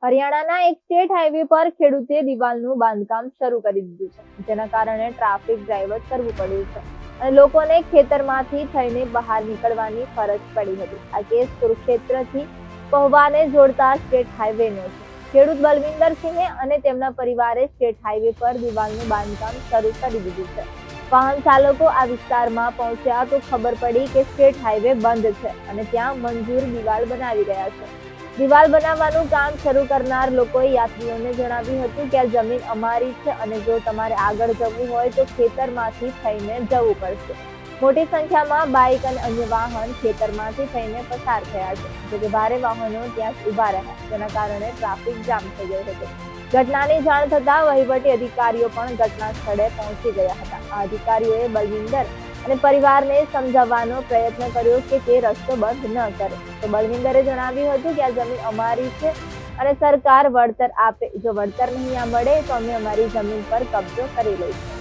હરિયાણાના એક state highway પર ખેડૂતે દિવાલનું બાંધકામ શરૂ કરી દીધું છે, જેના કારણે ટ્રાફિક ડ્રાઈવર કરવું પડ્યું છે અને લોકોને ખેતરમાંથી થઈને બહાર નીકળવાની ફરજ પડી હતી. આ કેસ કુરુક્ષેત્રથી પહવાને જોડતા સ્ટેટ હાઈવેનો છે. ખેડૂત બલવિંદરસિંહે અને તેમના પરિવારે સ્ટેટ હાઈવે પર દિવાલનું બાંધકામ શરૂ કરી દીધું છે. વાહન ચાલકો આ વિસ્તારમાં પહોંચ્યા તો ખબર પડી કે સ્ટેટ હાઈવે બંધ છે અને ત્યાં મંજૂર દિવાલ બનાવી રહ્યા છે. દિવાલ બનાવવાનું કામ શરૂ કરનાર લોકોએ યાત્રીઓને જણાવ્યું હતું કે આ જમીન અમારી છે અને જો તમારે આગળ જવું હોય તો ખેતરમાંથી થઈને જવું પડશે. મોટી સંખ્યામાં બાઇક અને અન્ય વાહન ખેતરમાંથી થઈને પસાર થયા છે, જોકે ભારે વાહનો ત્યાં ઊભા રહ્યા, જેના કારણે ટ્રાફિક જામ થઈ ગયો હતો. ઘટનાની જાણ થતાં વહીવટી અધિકારીઓ પણ ઘટના સ્થળે પહોંચી ગયા હતા. આ અધિકારીઓએ બલવિંદર અને પરિવારને સમજાવવાનો પ્રયત્ન કર્યો કે તે રસ્તો બંધ ન કરે, તો બલવિંદરે જણાવ્યું હતું કે આ જમીન અમારી છે અને સરકાર વળતર આપે. જો વળતર નહીં મળે તો અમે અમારી જમીન પર કબજો કરી લઈશું.